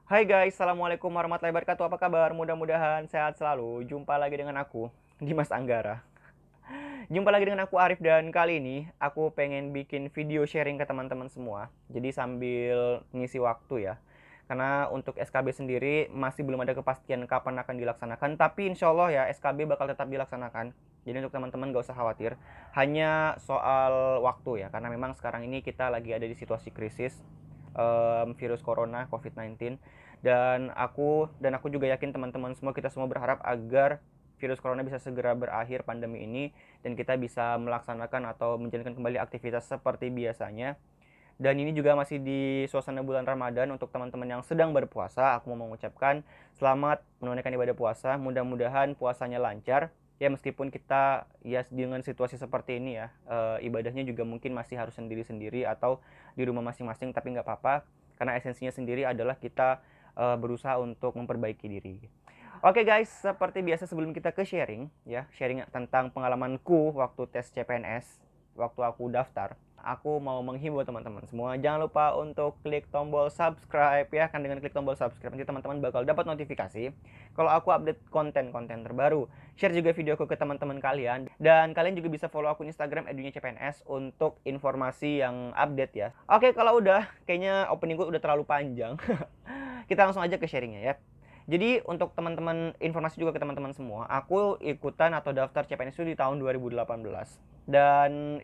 Hai guys, Assalamualaikum warahmatullahi wabarakatuh. Apa kabar? Mudah-mudahan sehat selalu. Jumpa lagi dengan aku, Dimas Anggara. Jumpa lagi dengan aku, Arif, dan kali ini aku pengen bikin video sharing ke teman-teman semua. Jadi sambil ngisi waktu ya. Karena untuk SKB sendiri masih belum ada kepastian kapan akan dilaksanakan. Tapi insya Allah ya SKB bakal tetap dilaksanakan. Jadi untuk teman-teman gak usah khawatir. Hanya soal waktu ya. Karena memang sekarang ini kita lagi ada di situasi krisis virus corona COVID-19. Dan aku juga yakin teman-teman semua, kita semua berharap agar virus corona bisa segera berakhir pandemi ini dan kita bisa melaksanakan atau menjalankan kembali aktivitas seperti biasanya. Dan ini juga masih di suasana bulan Ramadan. Untuk teman-teman yang sedang berpuasa, aku mau mengucapkan selamat menunaikan ibadah puasa. Mudah-mudahan puasanya lancar. Ya meskipun kita ya dengan situasi seperti ini ya, ibadahnya juga mungkin masih harus sendiri-sendiri atau di rumah masing-masing, tapi nggak apa-apa. Karena esensinya sendiri adalah kita berusaha untuk memperbaiki diri. Oke guys, seperti biasa sebelum kita ke sharing ya, sharing tentang pengalamanku waktu tes CPNS, waktu aku daftar, aku mau menghimbau teman-teman semua, jangan lupa untuk klik tombol subscribe ya. Kan dengan klik tombol subscribe nanti teman-teman bakal dapat notifikasi kalau aku update konten-konten terbaru. Share juga videoku ke teman-teman kalian, dan kalian juga bisa follow akun Instagram @dunia_cpns untuk informasi yang update ya. Oke, kalau udah kayaknya openingku udah terlalu panjang. Kita langsung aja ke sharingnya ya. Jadi untuk teman-teman, informasi juga ke teman-teman semua, aku ikutan atau daftar CPNS itu di tahun 2018. Dan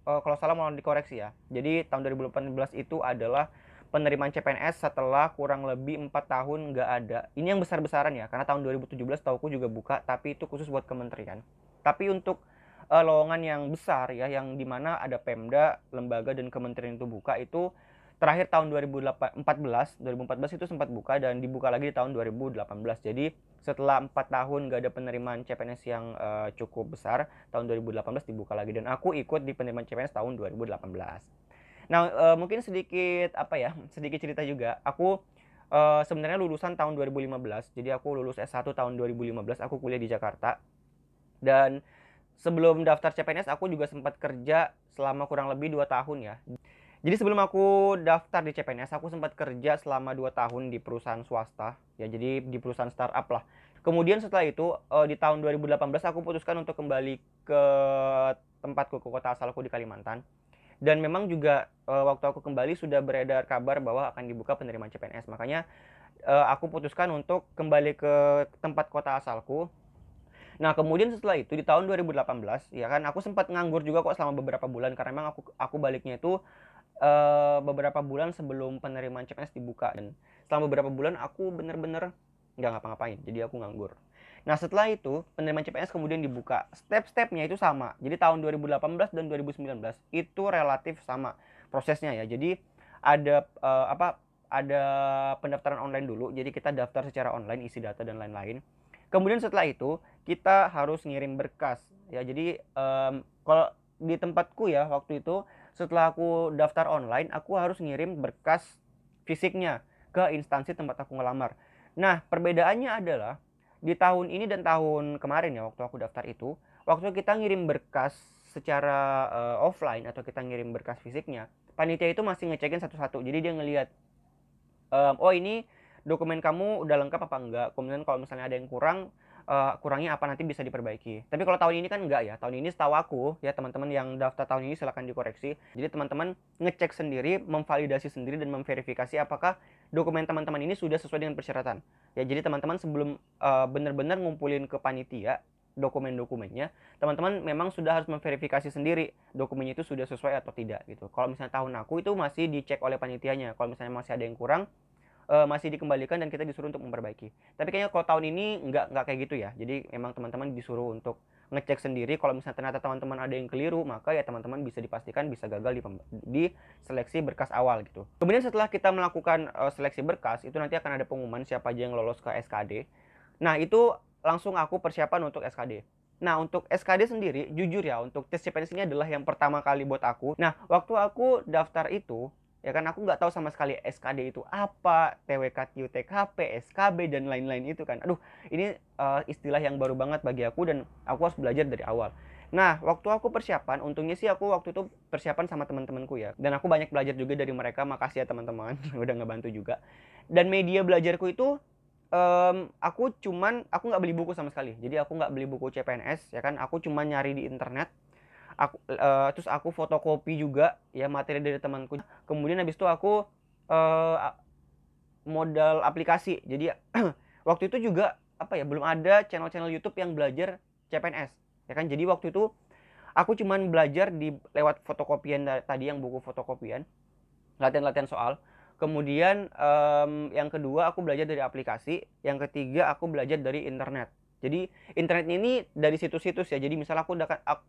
kalau salah mau dikoreksi ya. Jadi tahun 2018 itu adalah penerimaan CPNS setelah kurang lebih 4 tahun nggak ada. Ini yang besar-besaran ya, karena tahun 2017 tauku juga buka, tapi itu khusus buat kementerian. Tapi untuk lowongan yang besar ya, yang dimana ada Pemda, lembaga, dan kementerian itu buka, itu terakhir tahun 2014 itu sempat buka dan dibuka lagi di tahun 2018. Jadi setelah 4 tahun gak ada penerimaan CPNS yang cukup besar, tahun 2018 dibuka lagi dan aku ikut di penerimaan CPNS tahun 2018. Nah, mungkin sedikit apa ya, sedikit cerita juga. Aku sebenarnya lulusan tahun 2015. Jadi aku lulus S1 tahun 2015, aku kuliah di Jakarta. Dan sebelum daftar CPNS aku juga sempat kerja selama kurang lebih 2 tahun ya. Jadi sebelum aku daftar di CPNS, aku sempat kerja selama 2 tahun di perusahaan swasta. Ya, jadi di perusahaan startup lah. Kemudian setelah itu, di tahun 2018 aku putuskan untuk kembali ke tempatku, ke kota asalku di Kalimantan. Dan memang juga waktu aku kembali sudah beredar kabar bahwa akan dibuka penerimaan CPNS. Makanya aku putuskan untuk kembali ke tempat kota asalku. Nah, kemudian setelah itu di tahun 2018, ya kan aku sempat nganggur juga kok selama beberapa bulan, karena memang aku baliknya itu beberapa bulan sebelum penerimaan CPNS dibuka, dan selama beberapa bulan aku bener-bener nggak ngapa-ngapain, jadi aku nganggur. Nah, setelah itu penerimaan CPNS kemudian dibuka. Step-stepnya itu sama. Jadi tahun 2018 dan 2019 itu relatif sama prosesnya ya. Jadi ada ada pendaftaran online dulu. Jadi kita daftar secara online, isi data dan lain-lain. Kemudian setelah itu kita harus ngirim berkas ya. Jadi kalau di tempatku ya waktu itu, setelah aku daftar online, aku harus ngirim berkas fisiknya ke instansi tempat aku ngelamar. Nah, perbedaannya adalah di tahun ini dan tahun kemarin ya, waktu aku daftar itu, waktu kita ngirim berkas secara offline atau kita ngirim berkas fisiknya, panitia itu masih ngecekin satu-satu. Jadi dia ngelihat, oh ini dokumen kamu udah lengkap apa enggak. Kemudian kalau misalnya ada yang kurang, kurangnya apa, nanti bisa diperbaiki. Tapi kalau tahun ini kan enggak ya. Tahun ini setahu aku ya, teman-teman yang daftar tahun ini silahkan dikoreksi. Jadi teman-teman ngecek sendiri, memvalidasi sendiri, dan memverifikasi apakah dokumen teman-teman ini sudah sesuai dengan persyaratan. Ya, jadi teman-teman sebelum benar-benar ngumpulin ke panitia dokumen-dokumennya, teman-teman memang sudah harus memverifikasi sendiri dokumennya itu sudah sesuai atau tidak gitu. Kalau misalnya tahun aku itu masih dicek oleh panitianya. Kalau misalnya masih ada yang kurang, masih dikembalikan dan kita disuruh untuk memperbaiki. Tapi kayaknya kalau tahun ini nggak kayak gitu ya. Jadi memang teman-teman disuruh untuk ngecek sendiri. Kalau misalnya ternyata teman-teman ada yang keliru, maka ya teman-teman bisa dipastikan bisa gagal di seleksi berkas awal gitu. Kemudian setelah kita melakukan seleksi berkas, itu nanti akan ada pengumuman siapa aja yang lolos ke SKD. Nah, itu langsung aku persiapan untuk SKD. Nah, untuk SKD sendiri, jujur ya, untuk tes CPNS ini adalah yang pertama kali buat aku. Nah, waktu aku daftar itu, ya kan aku nggak tahu sama sekali SKD itu apa, TWK, TKP, SKB, dan lain-lain itu kan. Aduh, ini istilah yang baru banget bagi aku dan aku harus belajar dari awal. Nah, waktu aku persiapan, untungnya sih aku waktu itu persiapan sama teman-temanku ya. Dan aku banyak belajar juga dari mereka. Makasih ya teman-teman, udah ngebantu juga. Dan media belajarku itu aku nggak beli buku sama sekali. Jadi aku nggak beli buku CPNS ya kan. Aku cuma nyari di internet. Terus aku fotokopi juga ya materi dari temanku. Kemudian habis itu aku eh, modal aplikasi. Jadi waktu itu juga apa ya, belum ada channel-channel YouTube yang belajar CPNS ya kan. Jadi waktu itu aku cuman belajar di lewat fotokopian tadi, yang buku fotokopian, latihan-latihan soal. Kemudian yang kedua aku belajar dari aplikasi, yang ketiga aku belajar dari internet. Jadi internet ini dari situs-situs ya. Jadi misalnya aku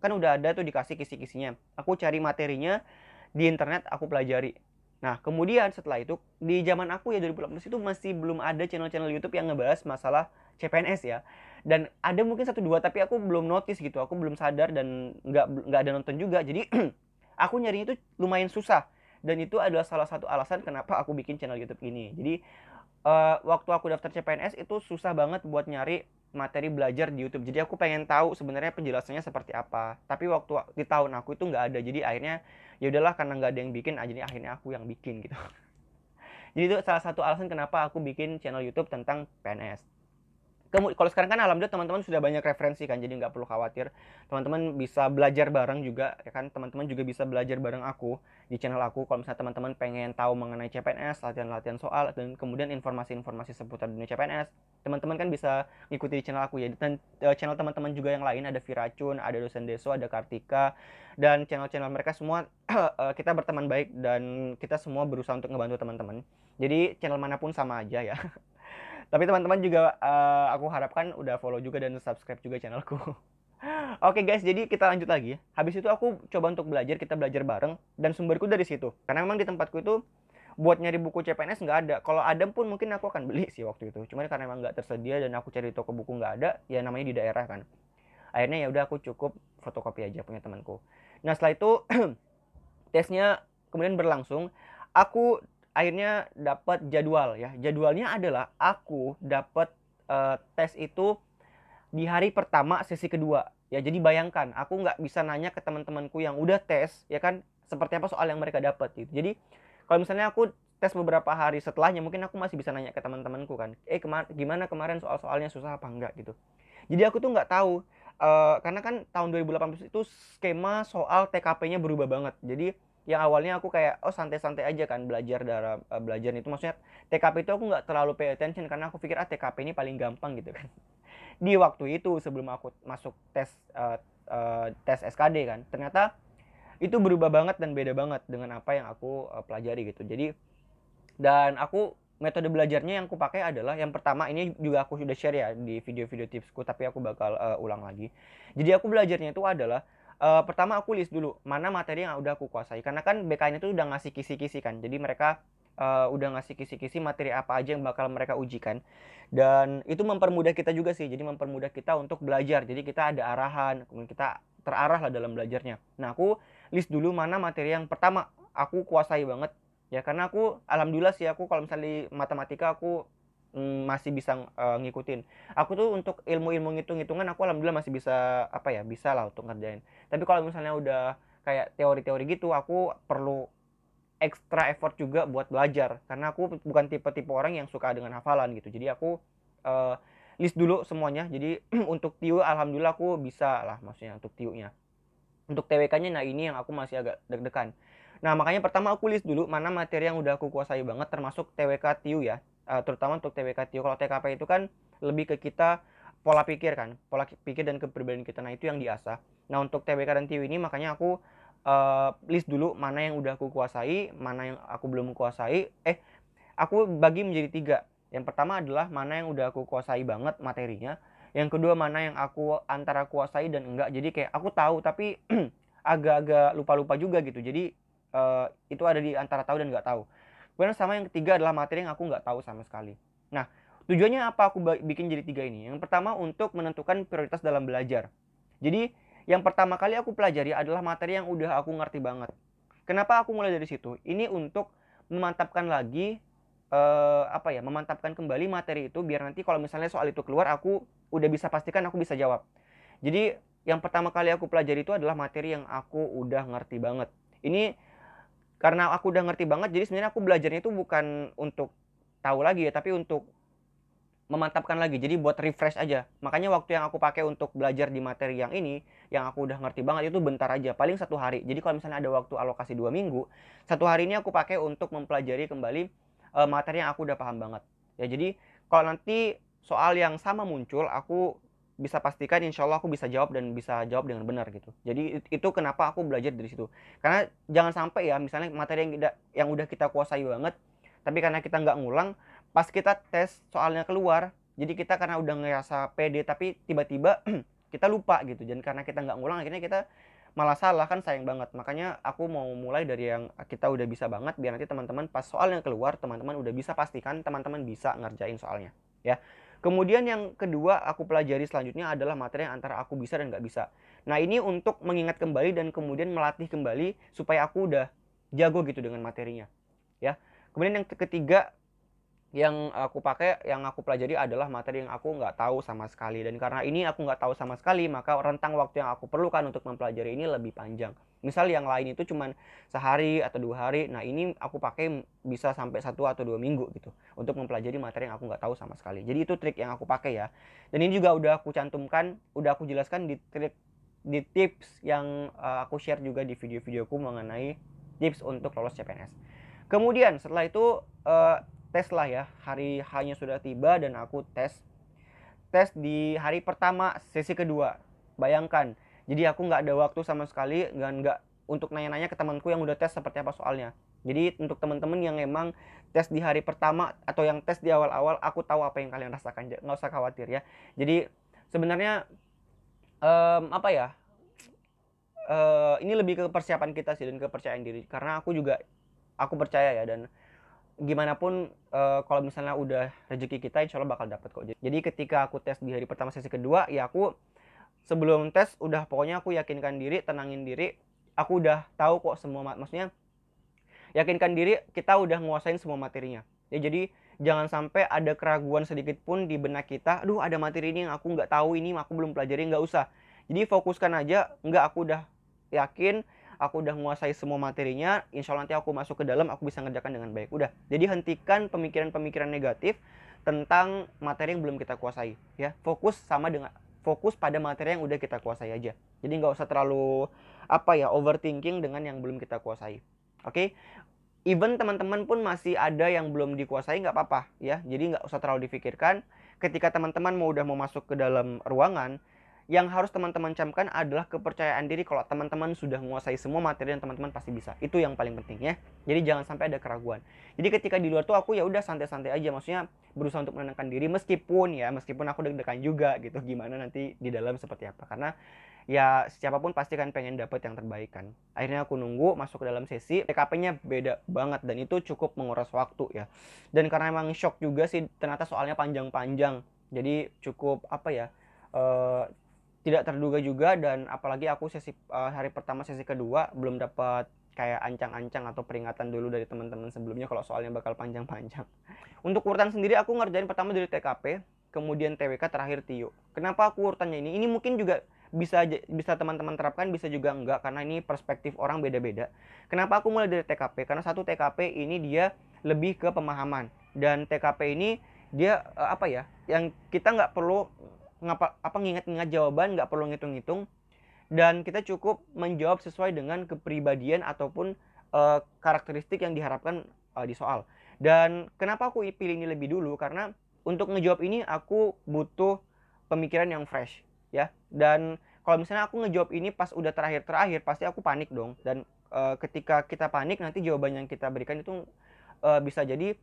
kan udah ada tuh dikasih kisi-kisinya. Aku cari materinya di internet, aku pelajari. Nah, kemudian setelah itu di zaman aku ya 2018 itu masih belum ada channel-channel YouTube yang ngebahas masalah CPNS ya. Dan ada mungkin satu dua tapi aku belum notice gitu. Aku belum sadar dan nggak ada nonton juga. Jadi aku nyarinya itu lumayan susah. Dan itu adalah salah satu alasan kenapa aku bikin channel YouTube ini. Jadi waktu aku daftar CPNS itu susah banget buat nyari materi belajar di YouTube. Jadi aku pengen tahu sebenarnya penjelasannya seperti apa. Tapi waktu di tahun aku itu nggak ada. Jadi akhirnya ya udahlah, karena nggak ada yang bikin, jadi akhirnya aku yang bikin gitu. Jadi itu salah satu alasan kenapa aku bikin channel YouTube tentang PNS. Kalau sekarang kan alhamdulillah teman-teman sudah banyak referensi kan, jadi nggak perlu khawatir. Teman-teman bisa belajar bareng juga ya kan. Teman-teman juga bisa belajar bareng aku di channel aku. Kalau misalnya teman-teman pengen tahu mengenai CPNS, latihan-latihan soal, dan kemudian informasi-informasi seputar dunia CPNS, teman-teman kan bisa ngikuti di channel aku ya. Dan channel teman-teman juga yang lain, ada Viracun, ada Dosen Deso, ada Kartika, dan channel-channel mereka semua kita berteman baik dan kita semua berusaha untuk ngebantu teman-teman. Jadi channel manapun sama aja ya. Tapi teman-teman juga aku harapkan udah follow juga dan subscribe juga channelku. Oke guys, jadi kita lanjut lagi. Habis itu aku coba untuk belajar, kita belajar bareng, dan sumberku dari situ. Karena memang di tempatku itu buat nyari buku CPNS nggak ada. Kalau ada pun mungkin aku akan beli sih waktu itu. Cuman karena memang nggak tersedia dan aku cari toko buku nggak ada, ya namanya di daerah kan. Akhirnya ya udah aku cukup fotokopi aja punya temanku. Nah setelah itu tesnya kemudian berlangsung. Aku akhirnya dapat jadwal ya. Jadwalnya adalah aku dapat tes itu di hari pertama sesi kedua. Ya jadi bayangkan, aku nggak bisa nanya ke teman-temanku yang udah tes ya kan, seperti apa soal yang mereka dapat gitu. Jadi kalau misalnya aku tes beberapa hari setelahnya, mungkin aku masih bisa nanya ke teman-temanku kan, gimana kemarin soal-soalnya, susah apa enggak gitu. Jadi aku tuh nggak tahu, karena kan tahun 2018 itu skema soal TKP-nya berubah banget. Jadi yang awalnya aku kayak santai-santai aja kan belajar dalam belajar itu, maksudnya TKP itu aku nggak terlalu pay attention karena aku pikir TKP ini paling gampang gitu kan. Di waktu itu sebelum aku masuk tes SKD kan, ternyata itu berubah banget dan beda banget dengan apa yang aku pelajari gitu. Jadi dan aku metode belajarnya yang aku pakai adalah, yang pertama ini juga aku sudah share ya di video-video tipsku, tapi aku bakal ulang lagi. Jadi aku belajarnya itu adalah pertama aku list dulu mana materi yang udah aku kuasai, karena kan BKN itu udah ngasih kisi-kisi kan. Jadi mereka udah ngasih kisi-kisi materi apa aja yang bakal mereka ujikan, dan itu mempermudah kita juga sih. Jadi mempermudah kita untuk belajar, jadi kita ada arahan, kemudian kita terarah lah dalam belajarnya. Nah aku list dulu mana materi yang pertama aku kuasai banget ya, karena aku alhamdulillah sih, aku kalau misalnya di matematika aku masih bisa ngikutin. Aku tuh untuk ilmu-ilmu ngitung-ngitungan aku alhamdulillah masih bisa, apa ya, bisa lah untuk ngerjain. Tapi kalau misalnya udah kayak teori-teori gitu, aku perlu extra effort juga buat belajar, karena aku bukan tipe-tipe orang yang suka dengan hafalan gitu. Jadi aku uh, list dulu semuanya. Jadi untuk TIU alhamdulillah aku bisa lah, maksudnya untuk TIU-nya. Untuk TWK-nya, nah ini yang aku masih agak deg-degan. Nah makanya pertama aku list dulu mana materi yang udah aku kuasai banget, termasuk TWK TIU ya. Terutama untuk TWK TIU. Kalau TKP itu kan lebih ke kita pola pikir kan, pola pikir dan kepribadian kita. Nah itu yang diasah. Nah untuk TWK dan TIU ini makanya aku list dulu mana yang udah aku kuasai, mana yang aku belum kuasai. Aku bagi menjadi 3. Yang pertama adalah mana yang udah aku kuasai banget materinya. Yang kedua mana yang aku antara kuasai dan enggak. Jadi kayak aku tahu tapi agak-agak lupa-lupa juga gitu. Jadi itu ada di antara tahu dan nggak tahu. Kemudian sama yang ketiga adalah materi yang aku nggak tahu sama sekali. Nah tujuannya apa aku bikin jadi 3 ini? Yang pertama untuk menentukan prioritas dalam belajar. Jadi yang pertama kali aku pelajari adalah materi yang udah aku ngerti banget. Kenapa aku mulai dari situ? Ini untuk memantapkan lagi memantapkan kembali materi itu, biar nanti kalau misalnya soal itu keluar aku udah bisa pastikan aku bisa jawab. Jadi yang pertama kali aku pelajari itu adalah materi yang aku udah ngerti banget. Ini karena aku udah ngerti banget, jadi sebenarnya aku belajarnya itu bukan untuk tahu lagi ya, tapi untuk memantapkan lagi. Jadi buat refresh aja. Makanya waktu yang aku pakai untuk belajar di materi yang ini, yang aku udah ngerti banget itu bentar aja, paling 1 hari. Jadi kalau misalnya ada waktu alokasi 2 minggu, 1 hari ini aku pakai untuk mempelajari kembali materi yang aku udah paham banget. Ya jadi kalau nanti soal yang sama muncul, aku bisa pastikan insya Allah aku bisa jawab dan bisa jawab dengan benar gitu. Jadi itu kenapa aku belajar dari situ. Karena jangan sampai ya misalnya materi yang udah kita kuasai banget, tapi karena kita nggak ngulang, pas kita tes soalnya keluar, jadi kita karena udah ngerasa pede tapi tiba-tiba kita lupa gitu, dan karena kita nggak ngulang akhirnya kita malah salah, kan sayang banget. Makanya aku mau mulai dari yang kita udah bisa banget, biar nanti teman-teman pas soalnya keluar, teman-teman udah bisa pastikan teman-teman bisa ngerjain soalnya ya. Kemudian yang kedua aku pelajari selanjutnya adalah materi yang antara aku bisa dan nggak bisa. Nah ini untuk mengingat kembali dan kemudian melatih kembali supaya aku udah jago gitu dengan materinya ya. Kemudian yang ketiga yang aku pakai, yang aku pelajari adalah materi yang aku nggak tahu sama sekali. Dan karena ini aku nggak tahu sama sekali, maka rentang waktu yang aku perlukan untuk mempelajari ini lebih panjang. Misal yang lain itu cuman sehari atau 2 hari, nah ini aku pakai bisa sampai 1 atau 2 minggu gitu untuk mempelajari materi yang aku nggak tahu sama sekali. Jadi itu trik yang aku pakai ya. Dan ini juga udah aku cantumkan, udah aku jelaskan di tips yang aku share juga di video-videoku mengenai tips untuk lolos CPNS. Kemudian setelah itu tes lah ya, hari hanya sudah tiba dan aku tes di hari pertama sesi kedua. Bayangkan, jadi aku nggak ada waktu sama sekali, nggak untuk nanya-nanya ke temanku yang udah tes seperti apa soalnya. Jadi untuk teman-teman yang emang tes di hari pertama atau yang tes di awal-awal, aku tahu apa yang kalian rasakan, nggak usah khawatir ya. Jadi sebenarnya apa ya, ini lebih ke persiapan kita sih dan kepercayaan diri, karena aku percaya ya, dan gimana pun kalau misalnya udah rezeki kita insya Allah bakal dapet kok. Jadi ketika aku tes di hari pertama sesi kedua ya, aku sebelum tes udah pokoknya aku yakinkan diri, tenangin diri, aku udah tahu kok semua, maksudnya yakinkan diri kita udah nguasain semua materinya ya. Jadi jangan sampai ada keraguan sedikit pun di benak kita, aduh ada materi ini yang aku nggak tahu, ini aku belum pelajari. Nggak usah, jadi fokuskan aja, aku udah yakin, aku udah menguasai semua materinya, insya Allah nanti aku masuk ke dalam, aku bisa ngerjakan dengan baik. Udah, jadi hentikan pemikiran-pemikiran negatif tentang materi yang belum kita kuasai ya. Fokus pada materi yang udah kita kuasai aja. Jadi nggak usah terlalu overthinking dengan yang belum kita kuasai. Oke? Even teman-teman pun masih ada yang belum dikuasai, nggak apa-apa ya. Jadi nggak usah terlalu dipikirkan. Ketika teman-teman udah mau masuk ke dalam ruangan, yang harus teman-teman camkan adalah kepercayaan diri kalau teman-teman sudah menguasai semua materi dan teman-teman pasti bisa. Itu yang paling penting ya. Jadi jangan sampai ada keraguan. Jadi ketika di luar tuh aku ya udah santai-santai aja, maksudnya berusaha untuk menenangkan diri, meskipun aku deg-degan juga gitu, gimana nanti di dalam seperti apa. Karena ya siapapun pasti kan pengen dapet yang terbaik kan. Akhirnya aku nunggu masuk ke dalam sesi, TKP-nya beda banget dan itu cukup menguras waktu ya. Dan karena emang shock juga sih, ternyata soalnya panjang-panjang. Jadi cukup tidak terduga juga, dan apalagi aku hari pertama sesi kedua belum dapat kayak ancang-ancang atau peringatan dulu dari teman-teman sebelumnya kalau soalnya bakal panjang-panjang. Untuk urutan sendiri aku ngerjain pertama dari TKP, kemudian TWK, terakhir TIO. Kenapa aku urutannya ini? Ini mungkin juga bisa teman-teman terapkan, bisa juga enggak, karena ini perspektif orang beda-beda. Kenapa aku mulai dari TKP? Karena satu, TKP ini dia lebih ke pemahaman, dan TKP ini dia yang kita nggak perlu ngingat-ngingat jawaban, nggak perlu ngitung-ngitung, dan kita cukup menjawab sesuai dengan kepribadian ataupun karakteristik yang diharapkan di soal. Dan kenapa aku pilih ini lebih dulu? Karena untuk ngejawab ini aku butuh pemikiran yang fresh ya. Dan kalau misalnya aku ngejawab ini pas udah terakhir pasti aku panik dong. Dan ketika kita panik, nanti jawaban yang kita berikan itu bisa jadi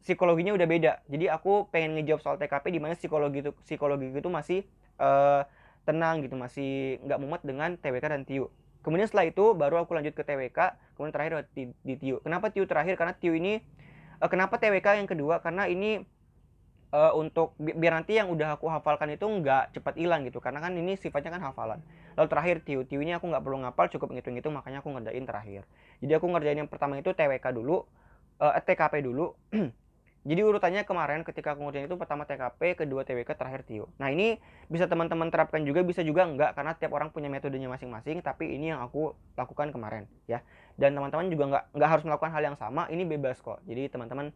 psikologinya udah beda. Jadi aku pengen ngejawab soal TKP di mana psikologi itu masih tenang gitu, masih nggak mumet dengan TWK dan TIU. Kemudian setelah itu baru aku lanjut ke TWK, kemudian terakhir di TIU. Kenapa TIU terakhir? Karena TIU ini kenapa TWK yang kedua? Karena ini untuk biar nanti yang udah aku hafalkan itu nggak cepat hilang gitu, karena kan ini sifatnya kan hafalan. Lalu terakhir TIU ini aku nggak perlu ngapal, cukup ngitung-ngitung, makanya aku ngerjain terakhir. Jadi aku ngerjain yang pertama itu TWK dulu, TKP dulu. Jadi urutannya kemarin ketika aku ngerjain itu pertama TKP, kedua TWK, terakhir TIO. Nah ini bisa teman-teman terapkan juga, bisa juga enggak, karena tiap orang punya metodenya masing-masing. Tapi ini yang aku lakukan kemarin ya. Dan teman-teman juga nggak harus melakukan hal yang sama, ini bebas kok. Jadi teman-teman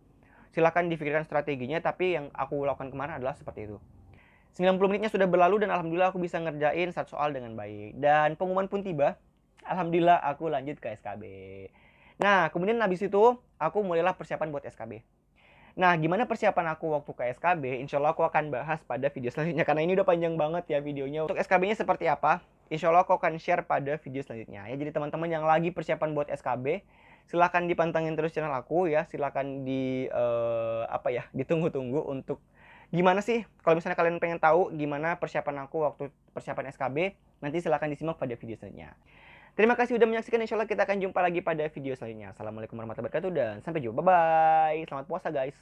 silakan difikirkan strateginya, tapi yang aku lakukan kemarin adalah seperti itu. 90 menitnya sudah berlalu dan alhamdulillah aku bisa ngerjain satu soal dengan baik. Dan pengumuman pun tiba. Alhamdulillah aku lanjut ke SKB. Nah, kemudian habis itu aku mulailah persiapan buat SKB. Nah, gimana persiapan aku waktu ke SKB? Insya Allah aku akan bahas pada video selanjutnya, karena ini udah panjang banget ya videonya. Untuk SKB-nya seperti apa? Insya Allah aku akan share pada video selanjutnya ya. Jadi teman-teman yang lagi persiapan buat SKB, silahkan dipantengin terus channel aku ya. Silahkan ditunggu-tunggu untuk gimana sih kalau misalnya kalian pengen tahu gimana persiapan aku waktu persiapan SKB, nanti silahkan disimak pada video selanjutnya. Terima kasih sudah menyaksikan. Insya Allah kita akan jumpa lagi pada video selanjutnya. Assalamualaikum warahmatullahi wabarakatuh dan sampai jumpa. Bye-bye. Selamat puasa guys.